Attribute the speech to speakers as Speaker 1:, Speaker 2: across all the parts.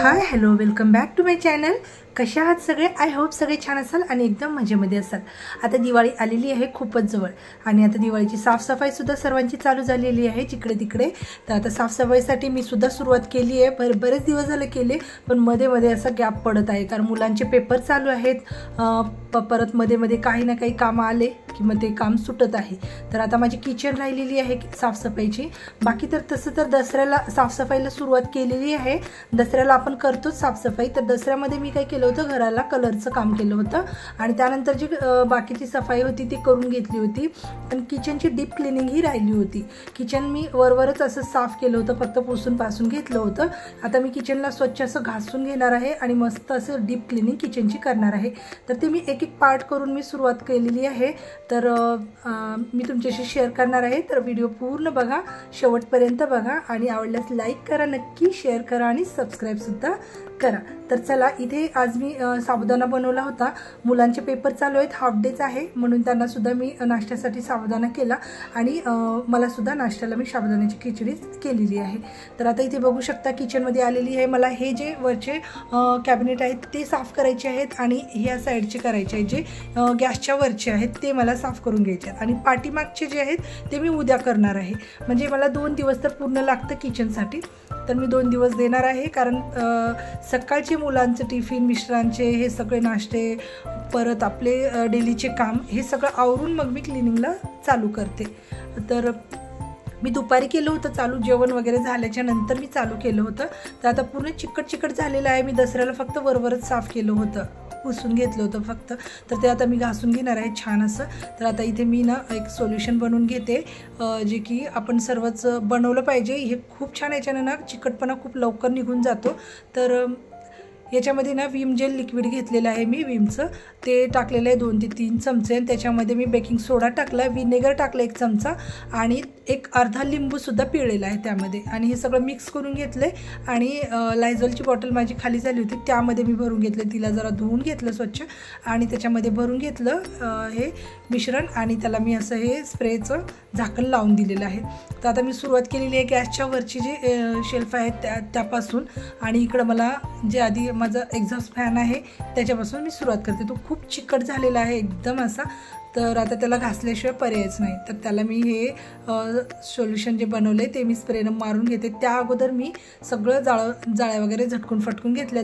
Speaker 1: High hello welcome back to my channel. कशा आहात सगळे? आय होप सगळे छान असाल आणि एकदम मजेमध्ये असाल। आता दिवाळी आलेली आहे खूपच जवळ आणि आता दिवाळीची साफसफाई सुद्धा सर्वांची चालू झालेली आहे जिकडे तिकडे। तर आता साफसफाईसाठी मी सुद्धा सुरुवात केली आहे। बरेच दिवस झाले केले पण मध्ये मध्ये असा गॅप पडत आहे कारण मुलांचे पेपर चालू आहेत। परत मध्ये मध्ये काही ना काही काम आले की मग ते काम सुटत आहे। तर आता माझी किचन राहिलेली आहे साफसफाईची। बाकी तर तसं तर दसऱ्याला साफसफाईला सुरुवात केलेली आहे। दसऱ्याला आपण करतोच साफसफाई। तर दसऱ्यामध्ये मी काय केलं होतं, घराला कलरचं काम केलं होतं आणि त्यानंतर जी बाकीची सफाई होती ती करून घेतली होती। पण किचनची डीप क्लिनिंग ही राहिली होती। किचन मी वरवरच असं साफ केलं होतं, फक्त पुसून पासून घेतलं होतं। आता मी किचनला स्वच्छ असं घासून घेणार आहे आणि मस्त असं डीप क्लिनिंग किचनची करणार आहे। तर ते मी एक एक पार्ट करून मी सुरुवात केलेली आहे। तर मी तुमच्याशी शेअर करणार आहे। तर व्हिडिओ पूर्ण बघा, शेवटपर्यंत बघा आणि आवडल्यास लाईक करा, नक्की शेअर करा आणि सबस्क्राईब सुद्धा करा। तर चला, इथे आज मी साबुदाणा बनवला होता। मुलांचे पेपर चालू आहेत, हाफ डेच आहे म्हणून त्यांना सुद्धा मी नाश्त्यासाठी साबुदाणा केला आणि मला सुद्धा नाश्त्याला मी साबुदाण्याची खिचडी केलेली आहे। तर आता इथे बघू शकता किचनमध्ये आलेली आहे। मला हे जे वरचे कॅबिनेट आहेत ते साफ करायचे आहेत आणि ह्या साईडचे करायचे आहेत, जे गॅसच्या वरचे आहेत ते मला साफ करून घ्यायचे आहेत आणि पाठीमागचे जे आहेत ते मी उद्या करणार आहे। म्हणजे मला 2 दिवस तर पूर्ण लागतं किचनसाठी। तर मी 2 दिवस देणार आहे कारण सकाळचे मुलांचे टिफिन, मिस्टरांचे हे सगळे नाश्ते, परत आपले डेलीचे काम हे सगळं आवरून मग मी क्लिनिंगला चालू करते। तर मी दुपारी केलं होतं चालू, जेवण वगैरे झाल्याच्या नंतर मी चालू केलं होतं। तर आता पूर्ण चिकट झालेलं आहे। मी दसऱ्याला फक्त वरवरच साफ केलं होतं, पुसून घेतलं होतं फक्त। तर ते आता मी घासून घेणार आहे छान असं। तर आता इथे मी ना एक सोल्युशन बनवून घेते, जे की आपण सर्वच बनवलं पाहिजे। हे खूप छान, याच्यानं ना चिकटपणा खूप लवकर निघून जातो। तर याच्यामध्ये ना विम जेल लिक्विड घेतलेलं आहे मी, विमचं ते टाकलेलं आहे 2 ते 3 चमचे। आणि त्याच्यामध्ये मी बेकिंग सोडा टाकला, विनेगर टाकलं 1 चमचा आणि एक अर्धा लिंबूसुद्धा पिळलेला आहे त्यामध्ये। आणि हे सगळं मिक्स करून घेतलं आहे आणि लायझॉलची बॉटल माझी खाली झाली होती त्यामध्ये मी भरून घेतलं। तिला जरा धुवून घेतलं स्वच्छ आणि त्याच्यामध्ये भरून घेतलं हे मिश्रण आणि त्याला मी असं हे स्प्रेचं झाकण लावून दिलेलं आहे। तर आता मी सुरुवात केलेली आहे गॅसच्या वरची जे शेल्फ आहेत त्यापासून आणि इकडं मला जे आधी माझा एक्झॉस्ट फॅन आहे त्याच्यापासून मी सुरुवात करते। तो खूप चिकट झालेला आहे एकदम असा। तर आता त्याला घासल्याशिवाय पर्यायच नाही। तर त्याला मी हे सोल्युशन जे बनवले ते मी स्प्रेनं मारून घेते। त्या अगोदर मी सगळं जाळ्या वगैरे झटकून फटकून घेतल्या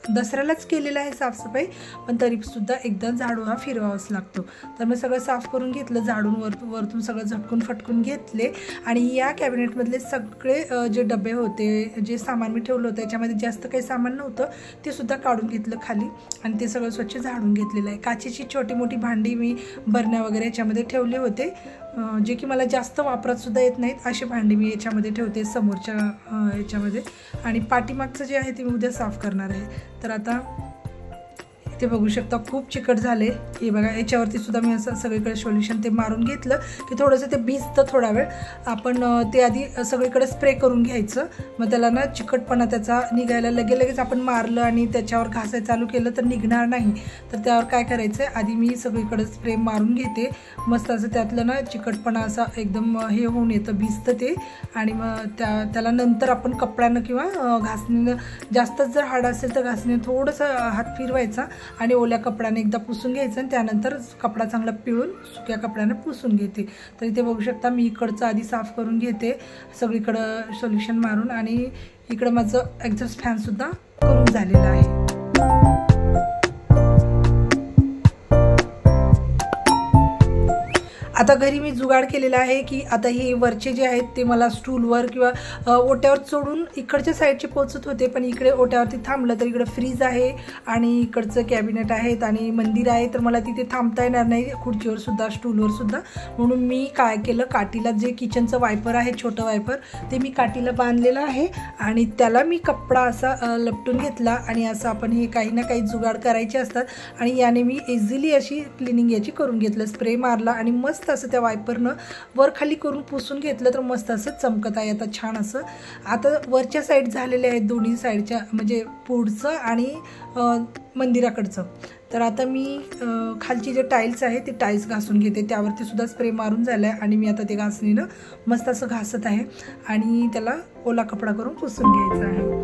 Speaker 1: दसऱ्यालाच केलेलं आहे साफसफाई, पण तरीसुद्धा एकदा झाडू हा फिरवावाच लागतो। तर मी सगळं साफ करून घेतलं, झाडून वरतून सगळं झटकून फटकून घेतले आणि या कॅबिनेटमधले सगळे जे डबे होते, जे सामान मी ठेवलं होतं याच्यामध्ये जास्त काही सामान नव्हतं ते सुद्धा काढून घेतलं खाली आणि ते सगळं स्वच्छ झाडून घेतलेलं आहे। काचेची छोटी मोठी भांडी मी बरण्या वगैरे याच्यामध्ये ठेवले होते, जे की मला जास्त वापरात सुद्धा येत नाहीत असे भांडी मी याच्यामध्ये ठेवते समोरच्या याच्यामध्ये। आणि पाठीमागचं जे आहे ते मी उद्या साफ करणार आहे। तर आता ते बघू शकता खूप चिकट झाले हे बघा। याच्यावरती सुद्धा मी असं सगळीकडे सोल्युशन ते मारून घेतलं की थोडंसं ते भिजतं थोडा वेळ। आपण ते आधी सगळीकडे स्प्रे करून घ्यायचं, मग त्याला ना चिकटपणा त्याचा निघायला लगेच आपण मारलं आणि त्याच्यावर घासायला चालू केलं तर निघणार नाही। तर त्यावर काय करायचं आहे, आधी मी सगळीकडे स्प्रे मारून घेते मस्त असं, त्यातलं ना चिकटपणा असा एकदम हे होऊन येतं, भिजतं ते। आणि मग त्याला नंतर आपण कपड्यानं किंवा घासणीनं, जास्तच जर हार्ड असेल तर घासणीनं थोडंसं हात फिरवायचा आणि ओल्या कपड्याने एकदा पुसून घ्यायचं आणि त्यानंतर कपडा चांगला पिळून सुक्या कपड्याने पुसून घेते। तर इथे बघू शकता मी इकडचं आधी साफ करून घेते सगळीकडं सोल्युशन मारून आणि इकडं माझं एक्झॉस्ट फॅनसुद्धा करून झालेलं आहे। आता घरी मी जुगाड केलेला आहे की आता हे वरचे जे आहेत ते मला स्टूलवर किंवा ओट्यावर चढून इकडच्या साईडचे पोचत होते, पण इकडे ओट्यावरती थांबलं तर इकडे फ्रीज आहे आणि इकडचं कॅबिनेट आहेत आणि मंदिर आहे, तर मला तिथे थांबता येणार नाही खुर्चीवर सुद्धा स्टूलवर सुद्धा। म्हणून मी काय केलं, काठीला जे किचनचं वायपर आहे छोटं वायपर ते मी काठीला बांधलेलं आहे आणि त्याला मी कपडा असा लपटून घेतला आणि असं आपण हे काही ना काही जुगाड करायचे असतात आणि याने मी इझिली अशी क्लिनिंग याची करून घेतलं। स्प्रे मारला आणि मस्त असं त्या वायपरनं वर खाली करून पुसून घेतलं तर मस्त असं चमकत आहे आता छान असं। आता वरच्या साईड झालेले आहेत दोन्ही साईडच्या, म्हणजे पुढचं आणि मंदिराकडचं। तर आता मी खालची जे टाईल्स आहे ते टाईल्स घासून घेते, त्यावरती सुद्धा स्प्रे मारून झाला आहे आणि मी आता ते घासणीनं मस्त असं घासत आहे आणि त्याला ओला कपडा करून पुसून घ्यायचा आहे।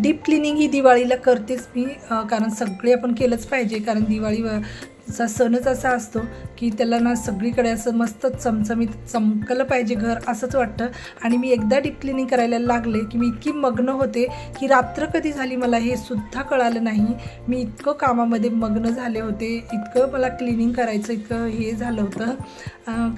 Speaker 1: डीप क्लिनिंग ही दिवाळीला करतेच मी, कारण सगळे आपण केलंच पाहिजे, कारण दिवाळीचा सणच असा असतो की त्याला ना सगळीकडे असं मस्त चमचमीत चमकलं पाहिजे घर असंच वाटतं. आणि मी एकदा डीप क्लिनिंग करायला लागले की मी इतकी मग्न होते की रात्र कधी झाली मला हे सुद्धा कळालं नाही. मी इतकं कामामध्ये मग्न झाले होते, इतकं मला क्लिनिंग करायचं इतकं हे झालं होतं,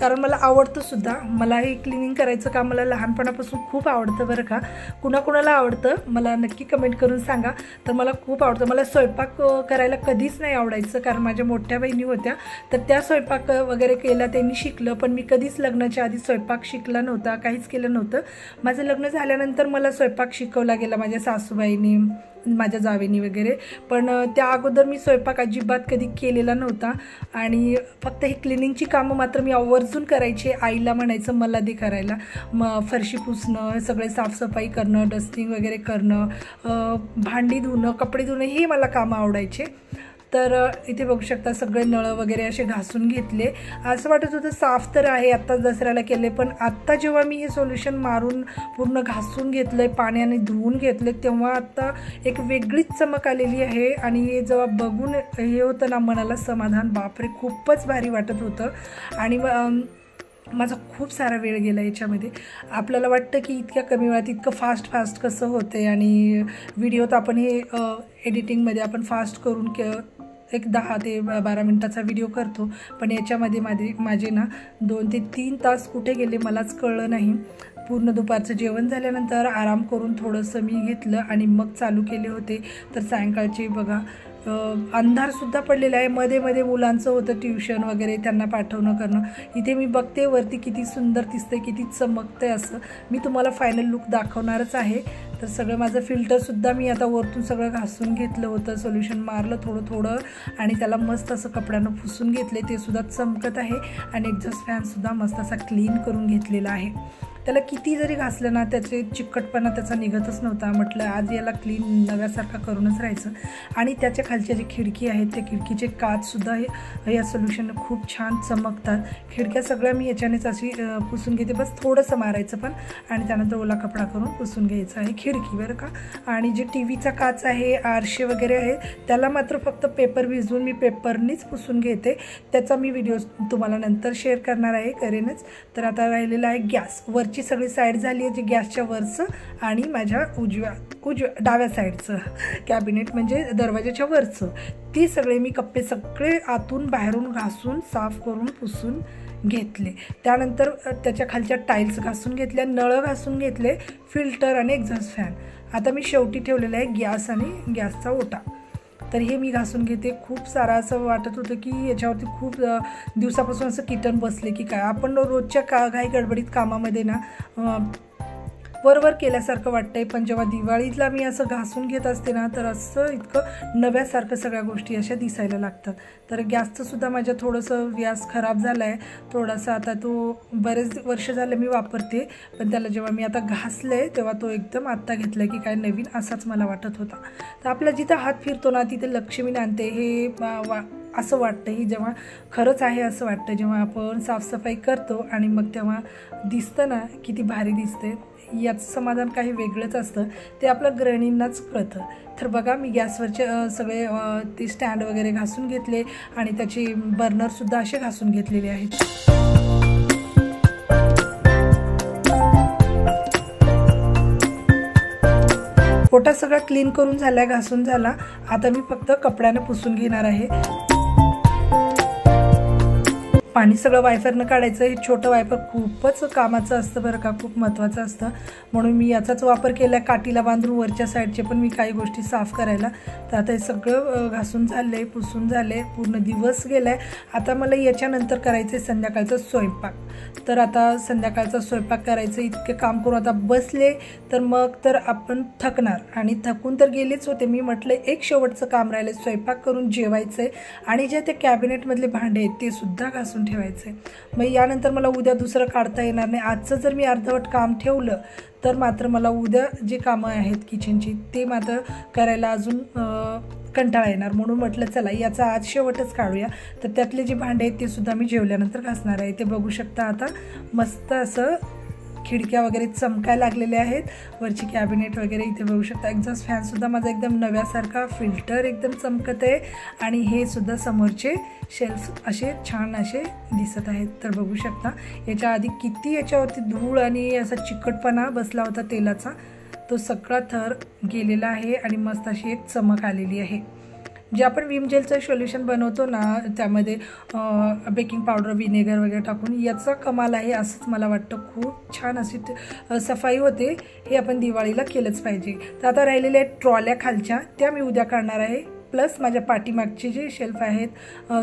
Speaker 1: कारण मला आवडतं सुद्धा. मला हे क्लिनिंग करायचं काम मला लहानपणापासून खूप आवडतं बरं का. कुणाकुणाला आवडतं मला नक्की कमेंट करून सांगा. तर मला खूप आवडतं. मला स्वयंपाक करायला कधीच नाही आवडायचं, कारण माझ्या मोठ्या बहिणी होत्या तर त्या स्वयंपाक वगैरे केला, त्यांनी शिकलं. पण मी कधीच लग्नाच्या आधी स्वयंपाक शिकला नव्हता, काहीच केलं नव्हतं. माझं लग्न झाल्यानंतर मला स्वयंपाक शिकवला गेला माझ्या सासूबाईंनी, माझ्या जावेनी वगैरे. पण त्या अगोदर मी स्वयंपाक अजिबात कधी केलेला नव्हता. आणि फक्त ही क्लिनिंगची कामं मात्र मी आवर्जून करायचे. आईला म्हणायचं मला दे करायला. फरशी पुसणं, सगळे साफसफाई करणं, डस्टिंग वगैरे करणं, भांडी धुणं, कपडे धुणं, हे मला कामं आवडायचे. तर इथे बघू शकता सगळे नळ वगैरे असे घासून घेतले. असं वाटत होतं साफ तर आहे, आत्ता दसऱ्याला केले, पण आत्ता जेव्हा मी हे सोल्युशन मारून पूर्ण घासून घेतलं आहे, पाण्याने धुवून घेतले, तेव्हा आत्ता एक वेगळीच चमक आलेली आहे. आणि हे जेव्हा बघून हे होतं ना मनाला समाधान, बापरे खूपच भारी वाटत होतं. आणि माझा खूप सारा वेळ गेला याच्यामध्ये. आपल्याला वाटतं की इतक्या कमी वेळात इतकं फास्ट कसं होते, आणि व्हिडिओ तर आपण हे एडिटिंगमध्ये आपण फास्ट करून एक 10 ते 12 मिनटाचा व्हिडिओ करतो, पण याच्यामध्ये माझे ना 2 ते 3 तास कुठे गेले मलाच कळलं नाही. पूर्ण दुपारचं जेवण झाल्यानंतर आराम करून थोडंसं मी घेतलं आणि मग चालू केले होते. तर सायंकाळचे बघा अंधारसुद्धा पडलेला आहे. मध्ये मध्ये मुलांचं होतं ट्युशन वगैरे, त्यांना पाठवणं करणं. इथे मी बघते वरती किती सुंदर दिसतंय, किती चमकतंय. असं मी तुम्हाला फायनल लुक दाखवणारच आहे. तर सगळं माझं फिल्टरसुद्धा मी आता वरतून सगळं घासून घेतलं होतं, सोल्युशन मारलं थोडं आणि त्याला मस्त असं कपड्यानं पुसून घेतले, ते सुद्धा चमकत आहे. आणि एक्झॉस्ट फॅनसुद्धा मस्त असा क्लीन करून घेतलेला आहे. त्याला किती जरी घासलं ना त्याचे चिकटपणा त्याचा निघतच नव्हता. म्हटलं आज याला क्लीन नव्यासारखा करूनच राहायचं. आणि त्याच्या खालच्या जे खिडकी आहेत त्या खिडकीचे काचसुद्धा या सोल्युशननं खूप छान चमकतात. खिडक्या सगळ्या मी याच्यानेच अशी पुसून घेते, बस थोडंसं मारायचं पण, आणि त्यानंतर ओला कपडा करून पुसून घ्यायचं आहे खिडकी बरं का. आणि जे टीव्हीचा काच आहे, आरशे वगैरे आहे, त्याला मात्र फक्त पेपर भिजवून मी पेपरनीच पुसून घेते. त्याचा मी व्हिडिओ तुम्हाला नंतर शेअर करणार आहे, करेनच. तर आता राहिलेला आहे गॅस. वरची सगळी साईड झाली आहे, जे गॅसच्या वरचं आणि माझ्या उजव्या डाव्या साईडचं कॅबिनेट म्हणजे दरवाजाच्या वरचं, ती सगळे मी कप्पे सगळे आतून बाहेरून घासून साफ करून पुसून घेतले. त्यानंतर त्याच्या खालच्या टाईल्स घासून घेतल्या, नळ घासून घेतले, फिल्टर आणि एक्झॉस्ट फॅन. आता मी शेवटी ठेवलेला आहे गॅस आणि गॅसचा ओटा. तर हे मी घासून घेते. खूप सारा असं वाटत होतं की याच्यावरती खूप दिवसापासून असं किटन बसले की काय. आपण रोजच्या घाई गडबडीत कामामध्ये ना वरवर केल्यासारखं वाटतंय, पण जेव्हा दिवाळीला मी असं घासून घेत असते ना तर असं इतकं नव्यासारखं सगळ्या गोष्टी अशा दिसायला लागतात. तर गॅसचं सुद्धा माझ्या थोडंसं गॅस खराब झाला आहे थोडासा. आता तो बरेच वर्ष झाले मी वापरते, पण त्याला जेव्हा मी आता घासले तेव्हा तो एकदम आत्ता घेतला की काय नवीन असाच मला वाटत होता. तर आपला जिथं हात फिरतो ना तिथे लक्ष्मी नांदते हे असं वाटतं. ही जेव्हा खरंच आहे असं वाटतं जेव्हा आपण साफसफाई करतो आणि मग तेव्हा दिसतं ना किती भारी दिसते. याचं समाधान काही वेगळंच असतं, ते आपलं गृहिणींनाच कळतं. तर बघा मी गॅसवरचे सगळे ते स्टँड वगैरे घासून घेतले आणि त्याचे बर्नरसुद्धा असे घासून घेतलेले आहेत. पोटा सगळा क्लीन करून झाला, घासून झाला. आता मी फक्त कपड्याने पुसून घेणार आहे. पाणी सगळं वायफरनं काढायचं. हे छोटं वायपर खूपच कामाचं असतं बरं का, खूप महत्त्वाचं असतं, म्हणून मी याचाच वापर केला. काठीला बांधून वरच्या साईडचे पण मी काही गोष्टी साफ करायला. तर आता हे सगळं घासून झालं आहे, पुसून झालं आहे, पूर्ण दिवस गेला आहे. आता मला याच्यानंतर करायचं आहे संध्याकाळचा स्वयंपाक. तर आता संध्याकाळचा स्वयंपाक करायचं. इतके काम करून आता बसले तर मग तर आपण थकणार, आणि थकून तर गेलेच होते. मी म्हटलं एक शेवटचं काम राहिलं, स्वयंपाक करून जेवायचं आहे आणि जे ते कॅबिनेटमधले भांडे आहेत ते सुद्धा घासून ठेवायचे. मग यानंतर मला उद्या दुसरं काढता येणार नाही. आजचं जर मी अर्धवट काम ठेवलं तर मात्र मला उद्या जे कामं आहेत किचनची ते मात्र करायला अजून कंटाळा येणार. म्हणून म्हटलं चला याचा आज शेवटच काढूया. तर त्यातले जे भांडे आहेत ते सुद्धा मी जेवल्यानंतर घासणार आहे. ते बघू शकता आता मस्त असं खिडक्या वगैरे चमकायला लागलेल्या आहेत, वरची कॅबिनेट वगैरे इथे बघू शकता. एक्झॉस्ट फॅनसुद्धा माझा एकदम नव्यासारखा, फिल्टर एकदम चमकत आहे आणि हे सुद्धा समोरचे शेल्फ असे छान असे दिसत आहेत. तर बघू शकता याच्या आधी किती याच्यावरती धूळ आणि असा चिकटपणा बसला होता तेलाचा, तो सगळा थर गेलेला आहे आणि मस्त अशी एक चमक आलेली आहे. जे आपण विम जेलचं सोल्युशन बनवतो ना, त्यामध्ये बेकिंग पावडर, विनेगर वगैरे टाकून, याचा कमाल आहे असंच मला वाटतं. खूप छान अशी सफाई होते. हे आपण दिवाळीला केलंच पाहिजे. तर आता राहिलेल्या ट्रॉल्या खालच्या त्या मी उद्या काढणार आहे, प्लस माझ्या पाठीमागचे जे शेल्फ आहेत,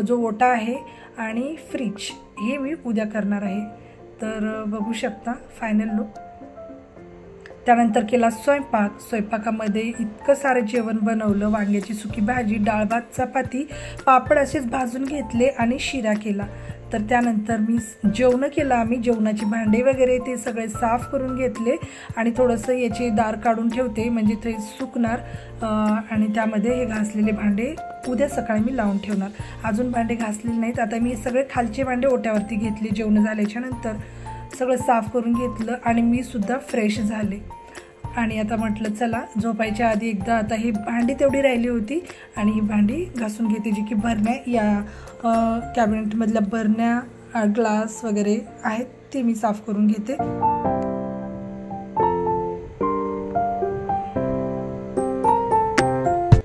Speaker 1: जो ओटा आहे आणि फ्रीज, हे मी उद्या करणार आहे. तर बघू शकता फायनल लुक. त्यानंतर केला स्वयंपाक. स्वयंपाकामध्ये इतकं सारं जेवण बनवलं, वांग्याची सुकी भाजी, डाळ भात, चपाती, पापड असेच भाजून घेतले आणि शिरा केला. तर त्यानंतर मी जेवण केलं. आम्ही जेवणाची भांडे वगैरे ते सगळे साफ करून घेतले आणि थोडंसं याचे दार काढून ठेवते, म्हणजे ते सुकणार आणि त्यामध्ये हे घासलेले भांडे उद्या सकाळी मी लावून ठेवणार. अजून भांडे घासलेले नाहीत. आता मी सगळे खालचे भांडे ओट्यावरती घेतले. जेवण झाल्याच्या नंतर सगळं साफ करून घेतलं आणि मी सुद्धा फ्रेश झाले आणि आता म्हटलं चला झोपायच्या आधी एकदा आता ही भांडी तेवढी राहिली होती आणि ही भांडी घासून घेते, जी की भरण्या, या कॅबिनेटमधल्या भरण्या, ग्लास वगैरे आहेत ते मी साफ करून घेते.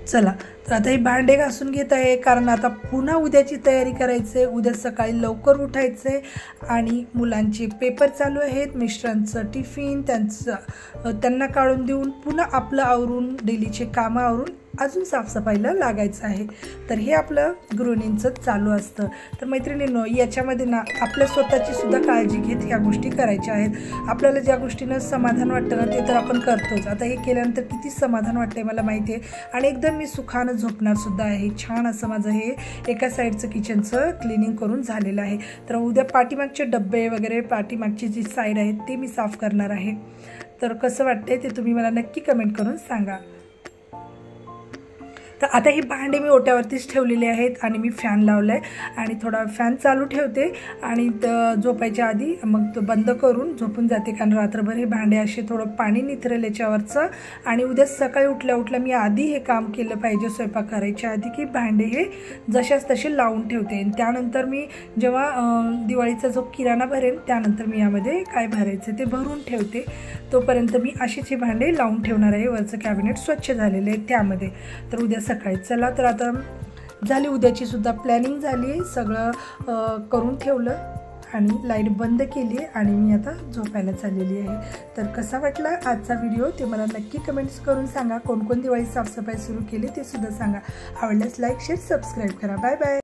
Speaker 1: चला तर आता हे भांडे घासून घेत आहे, कारण आता पुन्हा उद्याची तयारी करायची आहे. उद्या सकाळी लवकर उठायचं आहे आणि मुलांचे पेपर चालू आहेत, मिस्टरांचं टिफिन, त्यांना काढून देऊन पुन्हा आपलं आवरून, डेलीचे कामं आवरून अजून साफसफाईला लागायचं आहे. तर हे आपलं गृहिणींचं चालू असतं. तर मैत्रिणींनो, याच्यामध्ये ना आपल्या स्वतःची सुद्धा काळजी घेत ह्या गोष्टी करायच्या आहेत. आपल्याला ज्या गोष्टीनं समाधान वाटतं ना, ते तर आपण करतोच. आता हे केल्यानंतर किती समाधान वाटतंय मला माहिती आहे आणि एकदम मी सुखानं झोपणार सुद्धा आहे. छान असं माझं हे एका साईडचं किचनचं क्लिनिंग करून झालेलं आहे. तर उद्या पाठीमागचे डब्बे वगैरे, पाठीमागची जी साईड आहे ते मी साफ करणार आहे. तर कसं वाटतंय ते तुम्ही मला नक्की कमेंट करून सांगा. तर आता ही भांडे मी ओट्यावरतीच ठेवलेले आहेत आणि मी फॅन लावला आहे आणि थोडा फॅन चालू ठेवते आणि झोपायच्या आधी मग तो बंद करून झोपून जाते, कारण रात्रभर हे भांडे असे थोडं पाणी निथरेल याच्यावरचं आणि उद्या सकाळी उठल्या उठल्या मी आधी हे काम केलं पाहिजे स्वयंपाक करायच्या आधी, की भांडे हे जशाच तसे लावून ठेवते. त्यानंतर मी जेव्हा दिवाळीचा जो किराणा भरेन त्यानंतर मी यामध्ये काय भरायचं ते भरून ठेवते. तोपर्यंत मी अशीच हे भांडे लावून ठेवणार आहे. वरचं कॅबिनेट स्वच्छ झालेलं आहे त्यामध्ये. तर उद्या सकाळी चला, तर आता झाली उद्याची सुद्धा प्लॅनिंग झाली आहे. सगळं करून ठेवलं आणि लाईट बंद केली आहे आणि मी आता झोपायला चाललेली आहे. तर कसा वाटला आजचा व्हिडिओ ते मला नक्की कमेंट्स करून सांगा. कोणकोण दिवाळी साफसफाई सुरू केली ते सुद्धा सांगा. आवडल्यास लाईक, शेअर, सबस्क्राईब करा. Bye bye.